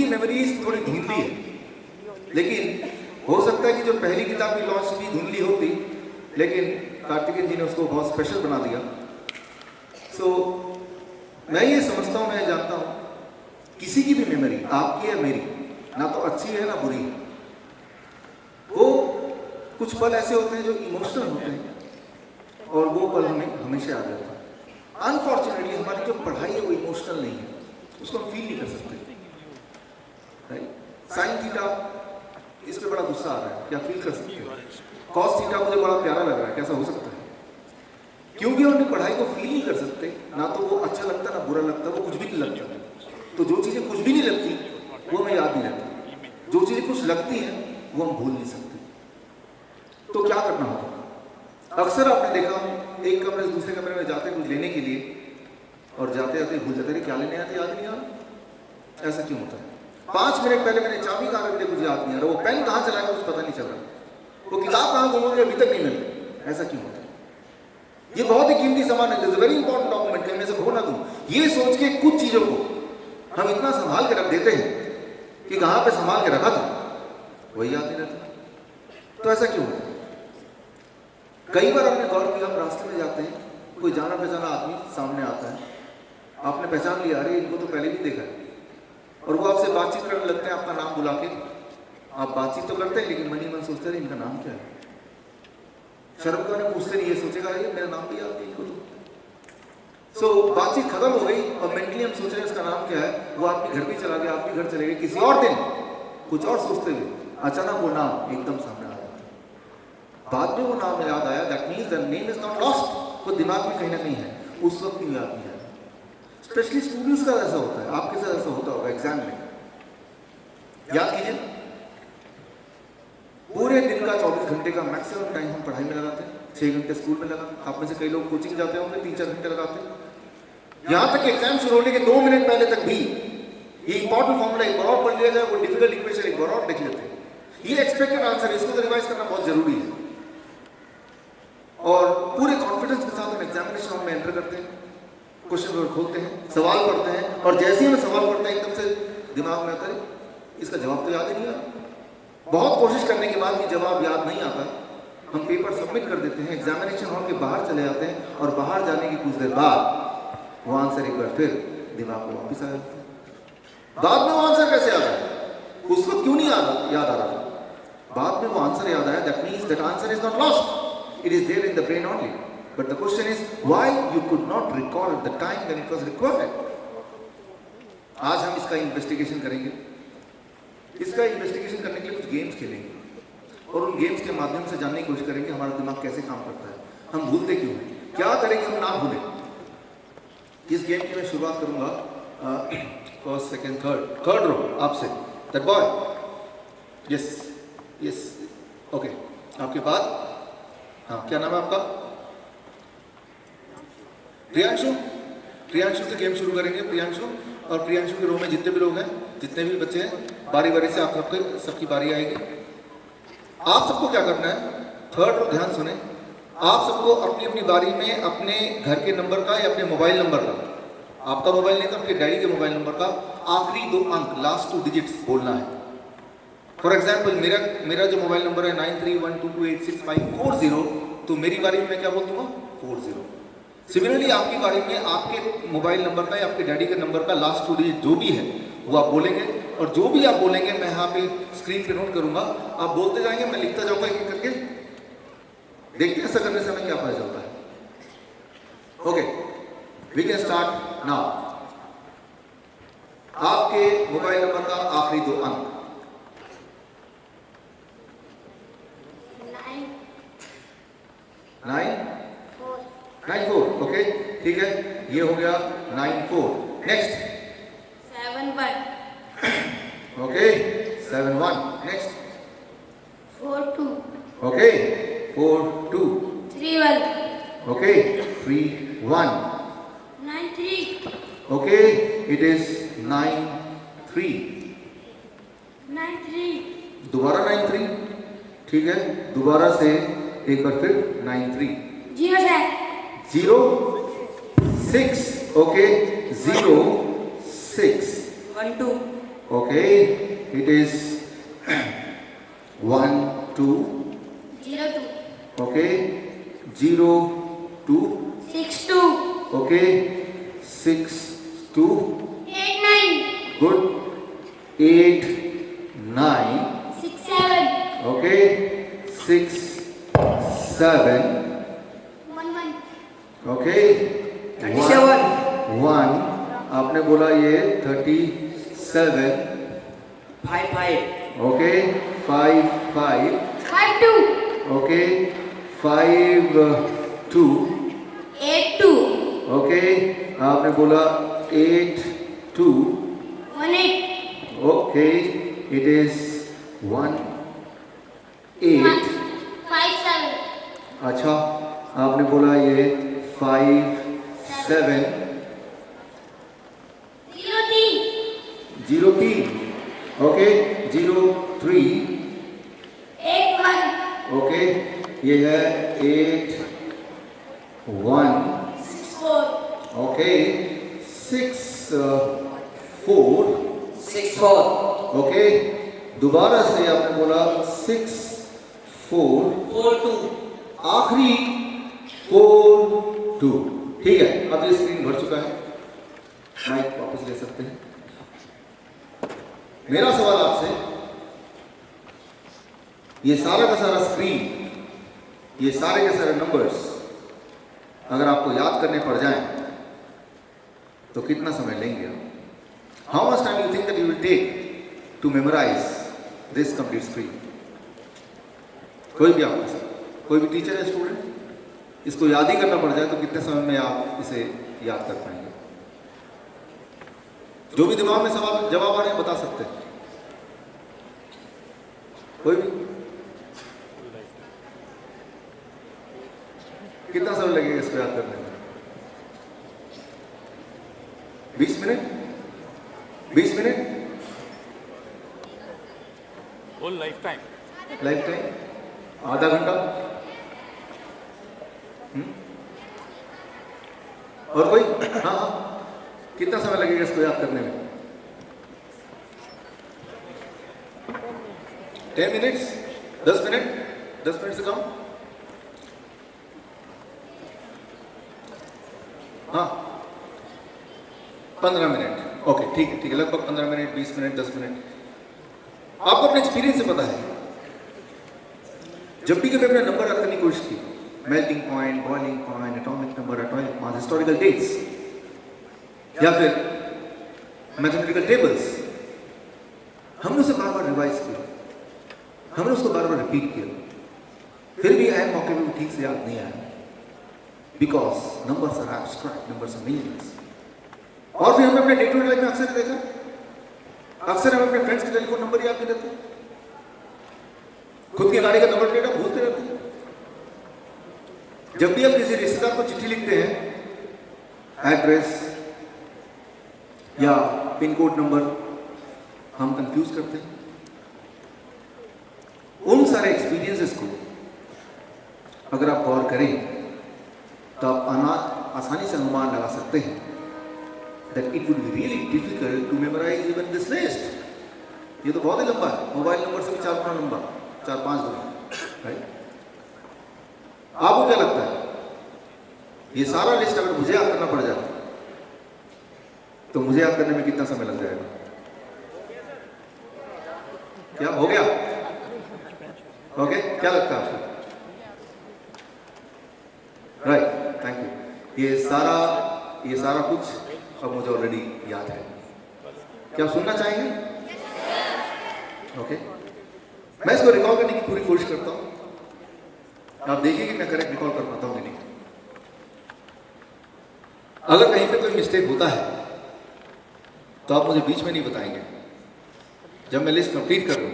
Memories थोड़ी धुंधली है, लेकिन हो सकता है कि जो पहली किताब की लॉन्च भी धुंधली होती, लेकिन कार्तिकेय जी ने उसको बहुत स्पेशल बना दिया। सो मैं ये समझता हूँ, मैं जानता हूँ, किसी की भी मेमोरी, आपकी या मेरी, ना तो अच्छी है ना बुरी है, वो कुछ पल ऐसे होते हैं जो इमोशनल होते हैं और वो पल हमें हमेशा याद रहता है। अनफॉर्चुनेटली हमारी जो पढ़ाई है वो इमोशनल नहीं है, उसको हम फील नहीं कर सकते। राइट? साइन थीटा, इस पे बड़ा गुस्सा आ रहा है, क्या फील कर सकते हो? कॉस थीटा मुझे बड़ा प्यारा लग रहा है, कैसा हो सकता है? क्योंकि हम अपनी पढ़ाई को फील नहीं कर सकते, ना तो वो अच्छा लगता ना बुरा लगता, वो कुछ भी नहीं लगता। तो जो चीज़ें कुछ भी नहीं लगती वो हमें याद नहीं रहती, जो चीज़ें कुछ लगती हैं वो हम भूल नहीं सकते। तो क्या करना होगा? अक्सर आपने देखा, एक कमरे से दूसरे कमरे में जाते कुछ लेने के लिए और जाते जाते भूल जाते, क्या लेने आते याद नहीं आ रहा। ऐसा क्यों होता है? 5 मिनट पहले मैंने चाबी कहाँ रख दी मुझे याद नहीं आ रहा, वो पेन कहाँ चला गया कुछ पता नहीं चल रहा, वो किताब कहाँ गुम हो गई अभी तक नहीं मिल रही। ऐसा क्यों होता है? ये बहुत ही कीमती सामान है, वेरी इंपॉर्टेंट डॉक्यूमेंट, कहीं में से खो ना दूं, ये सोच के कुछ चीजों को हम इतना संभाल के रख देते हैं कि कहां पे संभाल के रखा था वही याद नहीं रहता। तो ऐसा क्यों होता है? कई बार हमने गौर किया, हम रास्ते में जाते हैं, कोई जाना पहचाना आदमी सामने आता है, आपने पहचान लिया, अरे इनको तो पहले भी देखा है, और वो आपसे बातचीत करने लगते हैं, आपका नाम बुला के। आप बातचीत तो करते हैं लेकिन मनी मन सोचते हैं इनका नाम क्या है। शर्म तो नहीं, पूछते नहीं, ये सोचेगा ये मेरा नाम भी याद नहीं इनको तो। सो बातचीत खत्म हो गई और मेंटली हम सोच रहे हैं इसका नाम क्या है, वो आदमी घर भी चला गया, आप भी घर चले गए, किसी और दिन कुछ और सोचते हुए अचानक वो नाम एकदम सामने आ जाता है। बाद में वो नाम याद आया, that means the name is not lost, वो दिमाग में कहीं ना कहीं है, उस वक्त भी याद नहीं आया। स्पेशली स्टूडेंट्स का ऐसा होता है, आपके साथ ऐसा होता होगा एग्जाम में। याद कीजिए, पूरे दिन का 24 घंटे का मैक्सिमम टाइम हम पढ़ाई में लगाते हैं, 6 घंटे स्कूल में लगाते हैं, आप में से कई लोग कोचिंग जाते होंगे 3-4 घंटे लगाते हैं। यहाँ तक एग्जाम शुरू होने के 2 मिनट पहले तक भी ये इंपॉर्टेंट फॉर्मूला एक बार और पढ़ लिया जाए, वो डिफिकल्ट इक्वेशन एक बार और देख लेते हैं, ये एक्सपेक्टेड आंसर है, इसको तो रिवाइज करना बहुत जरूरी है। और पूरे कॉन्फिडेंस के साथ हम एग्जामिनेशन हॉल में एंटर करते हैं, क्वेश्चन पेपर खोलते हैं, सवाल पढ़ते हैं, और जैसे ही हमें सवाल पढ़ते हैं एकदम से दिमाग में आता है इसका जवाब तो याद ही नहीं आता। बहुत कोशिश करने के बाद भी जवाब याद नहीं आता, हम पेपर सबमिट कर देते हैं, एग्जामिनेशन हॉल के बाहर चले जाते हैं, और बाहर जाने की कुछ देर बाद वो आंसर एक बार फिर दिमाग में वापस आ जाता है। बाद में वो आंसर कैसे आ रहा है, उस वक्त क्यों नहीं याद आ रहा, बाद में वो आंसर याद आया, that means that answer is not lost, it is there in the brain only, but the question is why you could not recall at the time when it was required. आज हम इसका investigation करेंगे, इसका investigation करने के लिए कुछ games खेलेंगे और उन गेम्स के माध्यम से जानने की कोशिश करेंगे हमारा दिमाग कैसे काम करता है, हम भूलते क्यों हैं, क्या करेंगे हम ना भूलें। इस गेम की मैं शुरुआत करूंगा फर्स्ट सेकंड थर्ड रो आपसे, दैट बॉय, यस ओके, आपके बाद, हाँ क्या नाम है आपका? प्रियांशु से गेम शुरू करेंगे। प्रियांशु, और प्रियांशु के रो में जितने भी लोग हैं, जितने भी बच्चे हैं, बारी बारी से आप सबकी बारी आएगी। आप सबको क्या करना है, थर्ड रो ध्यान सुने, आप सबको अपनी अपनी बारी में अपने घर के नंबर का या अपने मोबाइल नंबर का, आपका मोबाइल नहीं तो आपके डैडी के मोबाइल नंबर का आखिरी 2 अंक, लास्ट 2 डिजिट्स बोलना है। फॉर एग्जाम्पल मेरा जो मोबाइल नंबर है 9312286540, तो मेरी बारी में मैं क्या बोल दूंगा, 40। सिमिलरली आपकी बारी में आपके मोबाइल नंबर का या आपके डैडी के नंबर का लास्ट 2 डिजिट जो भी है वो आप बोलेंगे, और जो भी आप बोलेंगे मैं यहाँ पे स्क्रीन पे नोट करूंगा, आप बोलते जाएंगे, मैं लिखता जाऊंगा एक करके, देखते हैं ऐसा करने से हमें क्या पता चलता है। Okay, we can start now. आपके मोबाइल नंबर का आखिरी 2 अंक, 994, ओके ठीक है, ये हो गया 94। Next 71, okay 71। Next 42, okay 42, 31, okay 31, 93, okay it is 93, 93, दोबारा 93, ठीक है, दोबारा से एक बार फिर 93, 06, 06, okay 06, 12, Okay, it is 1 2. 0 2. Okay, 0 2. 6 2. Okay, 6 2. 8 9. Good. 8 9. 6 7. Okay, 6 7. 1 1. Okay, 37. 1. आपने बोला ये 37. 5 5. Okay, 5 5. 5 2. Okay, 5 2. 8 2. Okay, आपने बोला 8 2. 1 8. Okay, it is 1 8. 5 7. अच्छा, आपने बोला ये 5 7. 0 3. 0 3. Okay, 0 3. 8 1. Okay, ये है 8 1. 6 4. Okay, 6 4. 6 4. Okay, दोबारा से आपने बोला 6 4. 4 2. आखिरी 4 2. ठीक है, अब ये स्क्रीन भर चुका है, माइक वापस ले सकते हैं। मेरा सवाल आपसे, ये सारा का सारा स्क्रीन, ये सारे के सारे नंबर्स अगर आपको याद करने पड़ जाएं तो कितना समय लेंगे आप? How much time you think that you will take to memorise this complete screen? कोई भी आपके साथ, कोई भी टीचर है, स्टूडेंट, इसको याद ही करना पड़ जाए तो कितने समय में आप इसे याद कर पाएंगे? जो भी दिमाग में सवाल जवाब आ रहे हैं बता सकते हैं, कोई भी? कितना समय लगेगा इसको याद करने में? 20 minute? 20 minute? Whole life time. Life time? आधा घंटा? और कोई? हाँ हाँ, कितना समय लगेगा इसको याद करने में? 10 मिनट्स? 10 मिनट? 10 मिनट से कम? हाँ, 15 मिनट। ओके, ठीक है, ठीक है, लगभग 15 मिनट, 20 मिनट, 10 मिनट। आपको अपने एक्सपीरियंस से पता है, जब भी कभी अपना नंबर याद करने की कोशिश की, melting point, boiling point, atomic number, atomic mass, historical dates या फिर मैथमेटिकल टेबल्स, हमने उसे बार बार रिवाइज किया, हमने उसको बार बार रिपीट किया, फिर भी ऐन मौके में ठीक से याद नहीं आया, because numbers are abstract, numbers are meaningless. और फिर हमने अपने डे टू डे लाइफ में अक्सर देखा, अक्सर हम अपने फ्रेंड्स के टेलीफोन नंबर याद नहीं रहते, खुद की गाड़ी का नंबर प्लेट हम भूलते रहते हैं। जब भी आप किसी रिश्तेदार को चिट्ठी लिखते हैं, एड्रेस या पिन कोड नंबर हम कंफ्यूज करते हैं। उन सारे एक्सपीरियंसेस को अगर आप गौर करें तो आप आसानी से अनुमान लगा सकते हैं that it would be really difficult to memorize even this list। ये तो बहुत ही लंबा है, मोबाइल नंबर से भी 4 गुना लंबा, 4-5 गुना, राइट? आपको क्या लगता है, ये सारा लिस्ट अगर मुझे याद करना पड़ जाए तो मुझे याद करने में कितना समय लग जाएगा? क्या हो गया? ओके, क्या लगता है आपको? Right, thank you. ये सारा कुछ अब मुझे ऑलरेडी याद है। क्या आप सुनना चाहेंगे? ओके, मैं इसको रिकॉल करने की पूरी कोशिश करता हूं, आप देखिए कि मैं करेक्ट रिकॉल कर पाता हूं कि नहीं। अगर कहीं पे कोई मिस्टेक होता है तो आप मुझे बीच में नहीं बताएंगे, जब मैं लिस्ट कंप्लीट कर लूं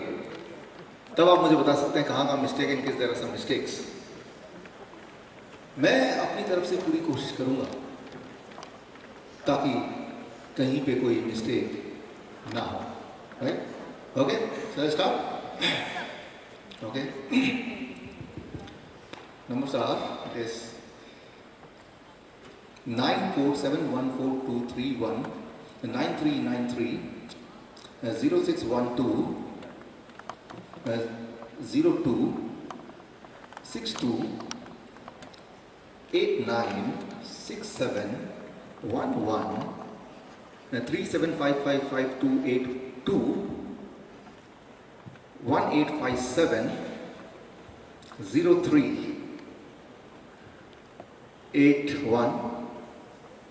तब आप मुझे बता सकते हैं कहाँ कहाँ मिस्टेक है, in case there are some mistakes. मैं अपनी तरफ से पूरी कोशिश करूंगा ताकि कहीं पे कोई मिस्टेक ना हो, right? Okay, so start. Okay, numbers are, it is 94714231, 9393, 0612 02 62 89 67 11 37555282 1857 03 81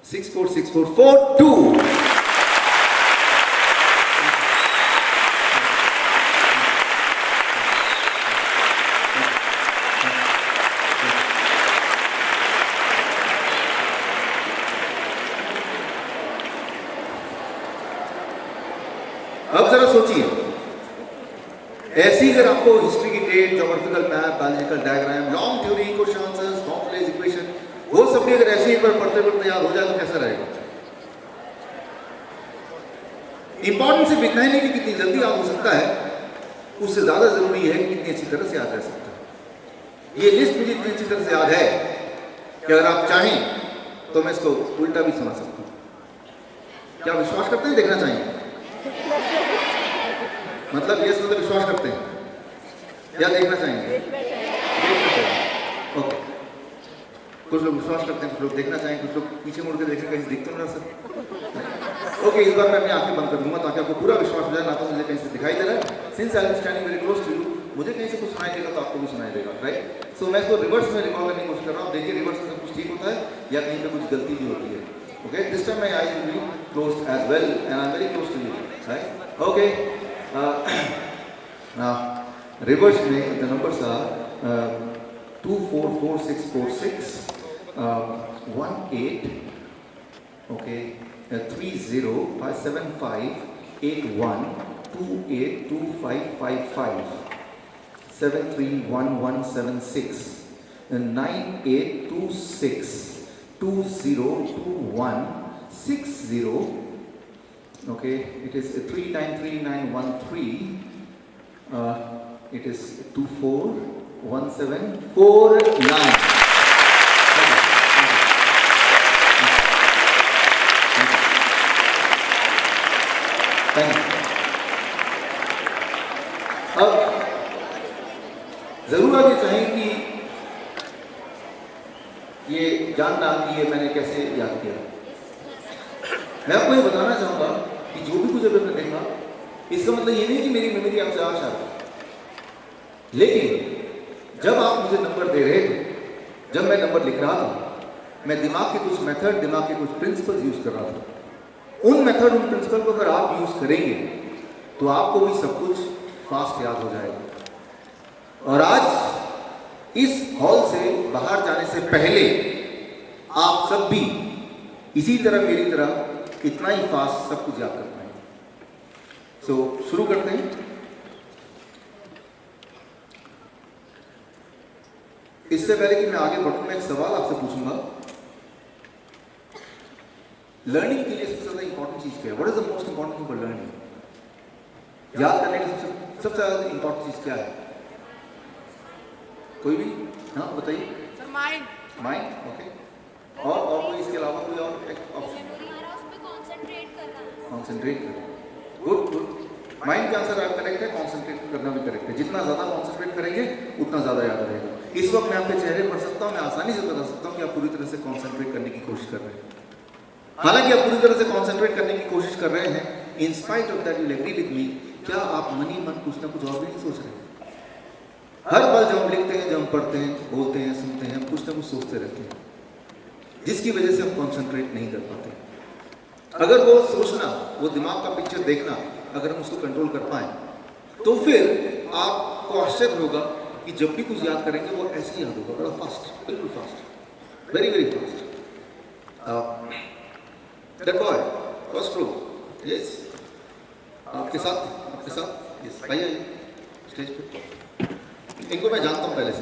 646442. अब जरा सोचिए, ऐसी अगर आपको हिस्ट्री की date, geometrical map, biological diagram, long theory, question answers, complex equation, वो सब भी अगर ऐसे ही पर पढ़ते पढ़ते याद हो जाए तो कैसा रहेगा? इंपॉर्टेंट सिर्फ इतना ही नहीं कि कितनी जल्दी याद हो सकता है, उससे ज्यादा जरूरी है कि कितनी अच्छी तरह से याद रह सकता है। ये लिस्ट मुझे इतनी अच्छी तरह से याद है कि अगर आप चाहें तो मैं इसको उल्टा भी सुना सकता हूं। क्या विश्वास करते हैं? देखना चाहिए। मतलब ये मतलब विश्वास करते हैं या देखना चाहेंगे? ओके, कुछ लोग विश्वास करते हैं, कुछ लोग देखना चाहेंगे, कुछ लोग पीछे मुड़ के देखें कहीं दिख तो ना सर। ओके, इस बार मैं अपनी आंखें बंद कर दूंगा ताकि आपको पूरा विश्वास हो जाए, ना तो मुझे कहीं से दिखाई दे रहा है। Since I am standing very close to you, मुझे कहीं से कुछ सुनाई देगा तो आपको भी सुनाई देगा, राइट? सो मैं इसको रिवर्स में रिकॉल करने की कोशिश कर रहा हूँ। देखिए रिवर्स में सब कुछ ठीक होता है या कहीं पे कुछ गलती भी होती है। Okay, this time my eyes will be closed as well and I am very close to you, right? Okay, now reverse में the numbers are 244646 18 okay 30575 81 282555 731176 9826 2021 60. Okay, it is 393913. It is 241749. Thank you. अब जरूर आप ये चाहेंगे कि ये जानना कि ये मैंने कैसे याद किया। मैं आपको ये बताना चाहूंगा कि जो भी कुछ अभी आपने देखा, इसका मतलब ये नहीं कि मेरी मेमोरी आपसे आशार है, लेकिन जब आप मुझे नंबर दे रहे थे, जब मैं नंबर लिख रहा था, मैं दिमाग के कुछ मेथड, दिमाग के कुछ प्रिंसिपल्स यूज कर रहा था। उन मेथड, उन प्रिंसिपल को अगर आप यूज करेंगे तो आपको भी सब कुछ फास्ट याद हो जाएगा। और आज इस हॉल से बाहर जाने से पहले आप सब भी इसी तरह मेरी तरह इतना ही फास्ट सब कुछ याद कर पाएंगे। सो शुरू करते हैं। इससे पहले कि मैं आगे बढ़ूं, मैं एक सवाल आपसे पूछूंगा। लर्निंग के लिए सबसे ज्यादा इंपॉर्टेंट चीज क्या है? What is the most important thing for learning? याद करने की सबसे ज्यादा इंपॉर्टेंट चीज क्या है? कोई भी? हाँ बताइए। माइंड। Mind, okay. और कोई इसके अलावा कोई और एक ऑप्शन? कॉन्सेंट्रेट करना। Good good. माइंड का आंसर आप करेक्ट है, कॉन्सेंट्रेट करना भी करेक्ट है। जितना ज्यादा कॉन्सेंट्रेट करेंगे उतना ज्यादा याद रहेगा। इस वक्त मैं आपके चेहरे पढ़ सकता हूँ, मैं आसानी से बता सकता हूँ कि आप पूरी तरह से कॉन्सेंट्रेट करने की कोशिश कर रहे हैं। हालांकि आप पूरी तरह से कॉन्सेंट्रेट करने की कोशिश कर रहे हैं, in spite of that you will agree with me, क्या आप मनी मन कुछ ना कुछ और भी नहीं सोच रहे? हर पल जब हम लिखते हैं, जब हम पढ़ते हैं, बोलते हैं, सुनते हैं, हम कुछ ना कुछ सोचते रहते हैं, जिसकी वजह से हम कॉन्सेंट्रेट नहीं कर पाते। अगर वो सोचना, वो दिमाग का पिक्चर देखना, अगर हम उसको कंट्रोल कर पाए तो फिर आपको आश्चर्य होगा कि जब भी कुछ याद करेंगे वो ऐसे ही याद होगा, बड़ा फास्ट, बिल्कुल fast, very very fast. That boy first row, yes, आपके साथ यस, आइए स्टेज पे। इनको मैं जानता हूँ पहले से,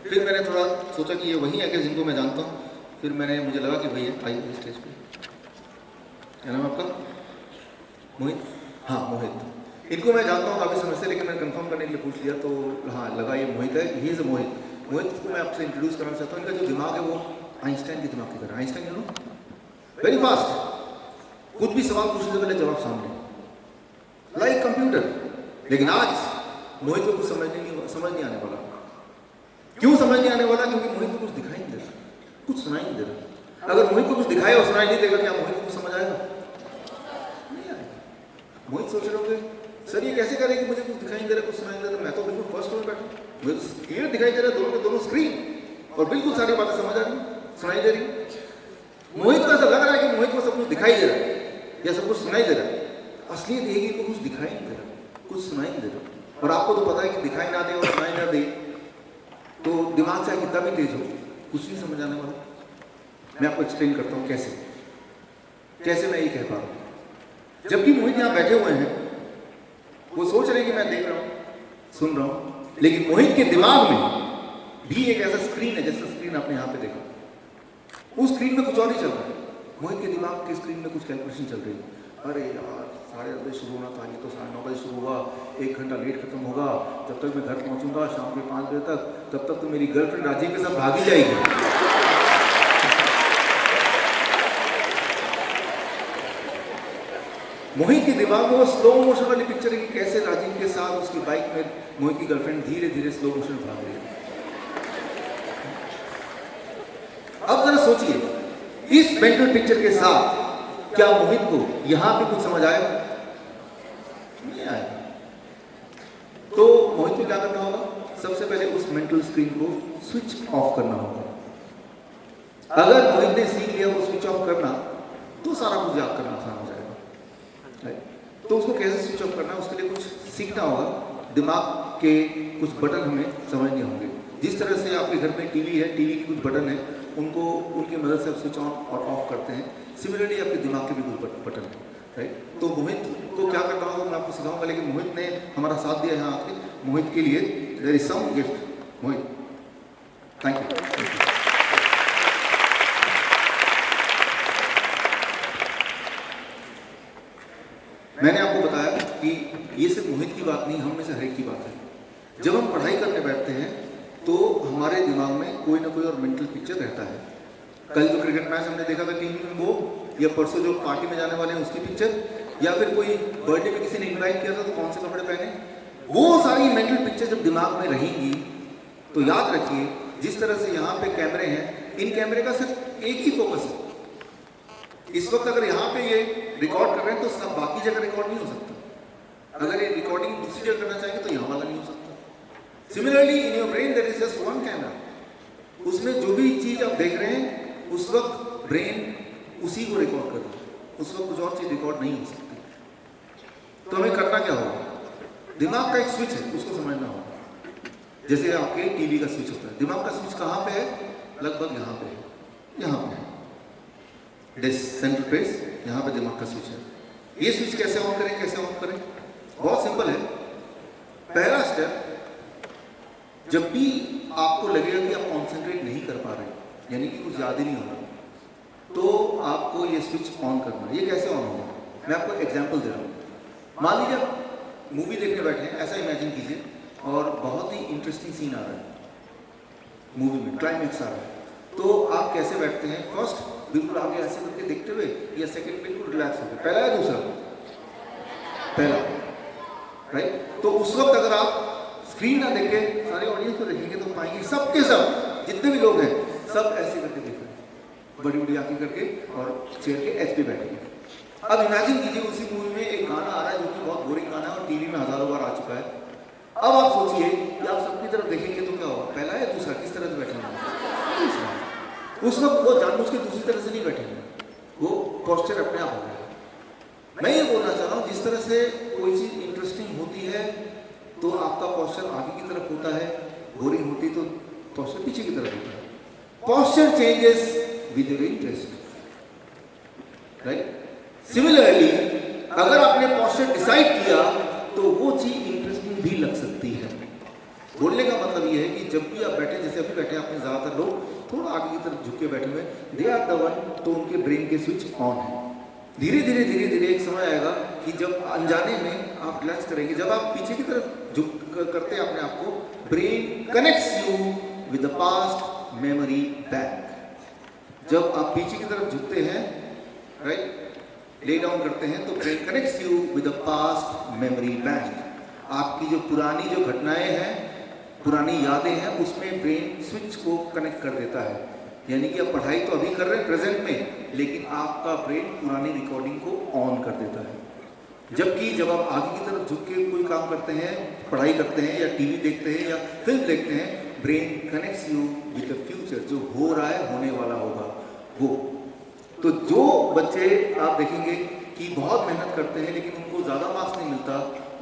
फिर मैंने थोड़ा सोचा कि ये वही है कि जिनको मैं जानता हूँ, फिर मुझे लगा कि भैया आइए स्टेज पे। क्या नाम आपका? मोहित? हाँ मोहित। इनको मैं जानता हूँ काफ़ी समय से, लेकिन मैंने कंफर्म करने के लिए पूछ लिया तो हाँ लगा ये मोहित है। ही इज़ मोहित। मोहित को मैं आपसे इंट्रोड्यूस करना चाहता हूँ। इनका जो दिमाग है वो आइंस्टाइन के दिमाग की तरह। Einstein you know, very fast, कुछ भी सवाल पूछने से पहले जवाब सामने। Like computer. लेकिन आज मोहित को कुछ समझ नहीं आने वाला। क्यों समझ नहीं आने वाला? क्योंकि मोहित को कुछ दिखाई नहीं दे रहा, कुछ सुनाई नहीं दे रहा। अगर मोहित को कुछ दिखाई और सुनाई नहीं देगा, क्या मोहित को कुछ समझ आएगा? नहीं आएगा। मोहित सोच रहे होंगे, सर ये कैसे करें कि मुझे कुछ दिखाई नहीं दे रहा, कुछ सुनाई नहीं दे रहा, मैं तो बिल्कुल फर्स्ट में बैठा, मुझे क्लियर दिखाई दे रहा है, दोनों के दोनों स्क्रीन और बिल्कुल सारी बातें समझ आ रही, सुनाई दे रही। मोहित को ऐसा लग रहा है कि मोहित को सब कुछ दिखाई दे रहा है या सब कुछ सुनाई दे रहा है। असलियत ये है कि कुछ दिखाई नहीं दे रहा, कुछ सुनाई नहीं दे रहा। और आपको तो पता है कि दिखाई ना दे और सुनाई ना दे तो दिमाग चाहे कितना भी तेज हो, कुछ नहीं समझ आने वाला। मैं आपको एक्सप्लेन करता हूँ कैसे मैं ये कह पा रहा हूँ। जबकि मोहित यहाँ बैठे हुए हैं, वो सोच रहे हैं कि मैं देख रहा हूँ, सुन रहा हूँ, लेकिन मोहित के दिमाग में भी एक ऐसा स्क्रीन है, जैसा स्क्रीन आपने यहाँ पे देखा, उस स्क्रीन में कुछ और ही चल रहा है। मोहित के दिमाग के स्क्रीन में कुछ कैलकुलेशन चल रही है। अरे यार 8:30 बजे शुरू होना था, ये तो 9:30 बजे शुरू हुआ, 1 घंटा लेट खत्म होगा, जब तक मैं घर पहुंचूंगा शाम के 5 बजे तक, तब तक तो मेरी गर्लफ्रेंड राजीव के साथ भागी जाएगी। मोहित के दिमाग में वो स्लो मोशन वाली पिक्चर है कि कैसे राजीव के साथ उसकी बाइक में मोहित की गर्लफ्रेंड धीरे धीरे स्लो मोशन भाग रही है। अब जरा सोचिए, इस मेंटल पिक्चर के साथ क्या मोहित को यहां पे कुछ समझ आएगा? नहीं आएगा। तो मोहित को क्या करना होगा? सबसे पहले उस मेंटल स्क्रीन को स्विच ऑफ करना होगा। अगर मोहित ने सीख लिया वो स्विच ऑफ करना, तो सारा कुछ याद करना आसान हो जाएगा। तो उसको कैसे स्विच ऑफ करना है, उसके लिए कुछ सीखना होगा। दिमाग के कुछ बटन हमें समझने होंगे। जिस तरह से आपके घर में टीवी है, टीवी के कुछ बटन है, उनको उनकी मदद से आप स्विच ऑन और ऑफ करते हैं। सिमिलरली आपके दिमाग के भी कुछ बटन है, राइट? तो मोहित को क्या करना होगा मैं आपको सिखाऊंगा, लेकिन मोहित ने हमारा साथ दिया यहाँ आके। मोहित के लिए there is some gift. Mohit, thank you. मैंने आपको बताया कि ये सिर्फ मोहित की बात नहीं, हम में से हर एक की बात है। जब हम पढ़ाई करने बैठते हैं तो हमारे दिमाग में कोई ना कोई और मेंटल पिक्चर रहता है। कल जो क्रिकेट मैच हमने देखा था टीवी में वो, या परसों जो पार्टी में जाने वाले हैं उसकी पिक्चर, या फिर कोई बर्थडे में किसी ने इनवाइट किया था तो कौन से कपड़े पहने, वो सारी मेंटल पिक्चर जब दिमाग में रहेंगी तो याद रखिए, जिस तरह से यहाँ पे कैमरे हैं, इन कैमरे का सिर्फ एक ही फोकस है। इस वक्त अगर यहाँ पे ये रिकॉर्ड कर रहे हैं तो सब बाकी जगह रिकॉर्ड नहीं हो सकता। अगर ये रिकॉर्डिंग दूसरी जगह करना चाहिए तो यहाँ वाला नहीं हो सकता। Similarly in your brain there is just one camera. उसमें जो भी चीज आप देख रहे हैं उस वक्त ब्रेन उसी को रिकॉर्ड कर रहा है, उस वक्त कुछ और चीज रिकॉर्ड नहीं हो सकती। तो हमें करना क्या होगा? दिमाग का एक स्विच है, उसको समझना होगा। जैसे आपके टीवी का स्विच होता है, दिमाग का स्विच कहाँ पे है? लगभग यहाँ पे है, यहाँ पे सेंट्रल प्लेस, यहाँ पे दिमाग का स्विच है। ये स्विच कैसे ऑन करें, कैसे ऑफ करें? बहुत सिंपल है। पहला स्टेप, जब भी आपको लगेगा कि आप कॉन्सेंट्रेट नहीं कर पा रहे, यानी कि कुछ याद ही नहीं हो रहा, तो आपको ये स्विच ऑन करना है। ये कैसे ऑन होगा? मैं आपको एग्जांपल दे रहा हूँ। मान लीजिए आप मूवी देखने बैठे हैं, ऐसा इमेजिन कीजिए, और बहुत ही इंटरेस्टिंग सीन आ रहा है मूवी में, क्लाइमेक्स आ रहा है, तो आप कैसे बैठते हैं? फर्स्ट बिल्कुल आगे ऐसे करके देखते हुए, या सेकंड बिल्कुल रिलैक्स होकर? पहला या दूसरा? पहला, राइट? तो उस वक्त अगर आप स्क्रीन ना देख के सारे ऑडियंस को देखेंगे तो पाएंगे सबके सब जितने भी लोग हैं सब ऐसे करके देख रहे हैं, बड़ी बड़ी आंखें करके, और चेयर के एज पे बैठेंगे। अब इमेजिन कीजिए उसी मूवी में एक गाना आ रहा है जो कि बहुत बोरिंग गाना है और टीवी में हजारों बार आ चुका है। अब आप सोचिए कि आप सबकी तरफ देखेंगे तो क्या होगा? पहला या दूसरा? किस तरह से बैठेंगे? उस वक्त वो जानबूझ के दूसरी तरह से नहीं बैठेंगे, वो पोस्चर अपने आप हो गया। मैं ये बोलना चाह रहा हूँ, जिस तरह से कोई चीज इंटरेस्टिंग होती है तो आपका पोस्चर आगे की तरफ होता है, बोरिंग होती तो पोस्चर पीछे की तरफ होता है। Posture changes with your interest, right? Similarly अगर आपने पोस्चर डिसाइड किया तो वो चीज इंटरेस्टिंग भी लग सकती है। बोलने का मतलब ये है कि जब भी आप बैठे, जैसे अभी बैठे आपने, ज्यादातर लोग थोड़ा आगे की तरफ झुक के बैठे हुए, दे आर द वन, तो उनके ब्रेन के स्विच ऑन है। धीरे धीरे एक समय आएगा कि जब अनजाने में आप रिलैक्स करेंगे, जब आप पीछे की तरफ झुक करते हैं अपने आप को, brain connects you with the past memory bank. जब आप पीछे की तरफ झुकते हैं, राइट, ले डाउन करते हैं तो brain connects you with the past memory bank. आपकी जो पुरानी जो घटनाएं हैं, पुरानी यादें हैं, उसमें ब्रेन स्विच को कनेक्ट कर देता है। यानी कि आप पढ़ाई तो अभी कर रहे हैं प्रेजेंट में, लेकिन आपका ब्रेन पुरानी रिकॉर्डिंग को ऑन कर देता है। जबकि जब आप आगे की तरफ झुक के कोई काम करते हैं, पढ़ाई करते हैं या टीवी देखते हैं या फिल्म देखते हैं, brain connects you with the future, जो हो रहा है, होने वाला होगा वो। तो जो बच्चे आप देखेंगे कि बहुत मेहनत करते हैं लेकिन उनको ज़्यादा मार्क्स नहीं मिलता,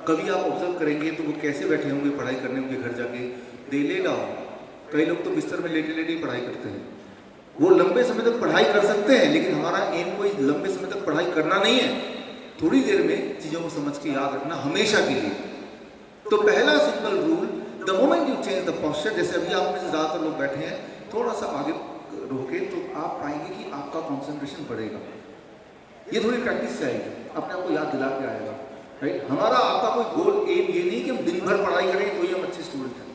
कभी आप ऑब्जर्व करेंगे तो वो कैसे बैठे होंगे पढ़ाई करने, उनके घर जाके दे ले डाउन। कई लोग तो बिस्तर में लेटे लेटे ही पढ़ाई करते हैं। वो लंबे समय तक पढ़ाई कर सकते हैं, लेकिन हमारा एम कोई लंबे समय तक पढ़ाई करना नहीं है, थोड़ी देर में चीज़ों को समझ के याद रखना हमेशा के लिए। तो पहला simple rule, the moment you change the posture, जैसे अभी आप में से ज़्यादातर लोग बैठे हैं, थोड़ा सा आगे रोके तो आप पाएंगे कि आपका कॉन्सेंट्रेशन बढ़ेगा। ये थोड़ी प्रैक्टिस से आएगी, अपने आप को याद दिला के आएगा, राइट। हमारा आपका कोई गोल एम ये नहीं कि हम दिन भर पढ़ाई करें तो ही हम अच्छे स्टूडेंट हैं।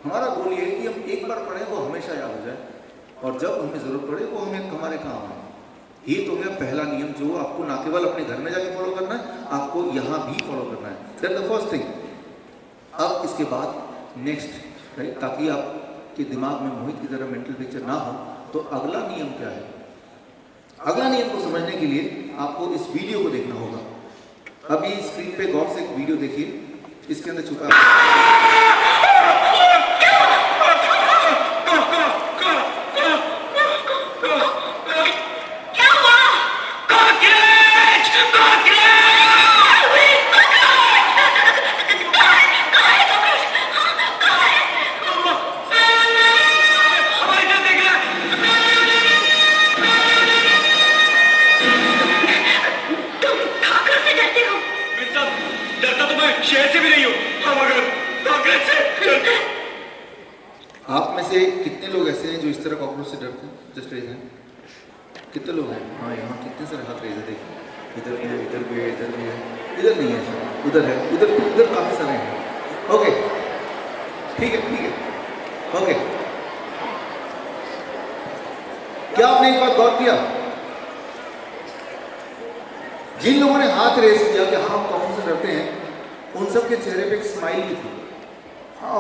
हमारा गोल ये है कि हम एक बार पढ़ें वो हमेशा याद हो जाए, और जब हमें ज़रूरत पड़े वो हमें हमारे काम आए। ये तो है पहला नियम, जो आपको ना केवल अपने घर में जाके फॉलो करना है, आपको यहाँ भी फॉलो करना है। That the first thing. अब इसके बाद नेक्स्ट, राइट, ताकि आपके दिमाग में मोहित की तरह मेंटल पिक्चर ना हो, तो अगला नियम क्या है? अगला नियम को समझने के लिए आपको इस वीडियो को देखना होगा। अभी स्क्रीन पे गौर से एक वीडियो देखिए, इसके अंदर छुपा आप में से कितने लोग ऐसे हैं जो इस तरह कॉकरोच से डरते हैं? जस्ट रेज हैं। कितने लोग हैं? हाँ, यहाँ कितने सारे हाथ रेज है, देखिए। इधर भी है, इधर भी है, इधर भी है, इधर नहीं है, उधर है, उधर उधर काफ़ी सारे हैं। ओके, ठीक है, ठीक है, ओके। क्या आपने एक बात गौर किया? जिन लोगों ने हाथ रेज किया कि हाँ हम कॉकरोच से डरते हैं, उन सब के चेहरे पे एक स्माइल भी थी। हाँ,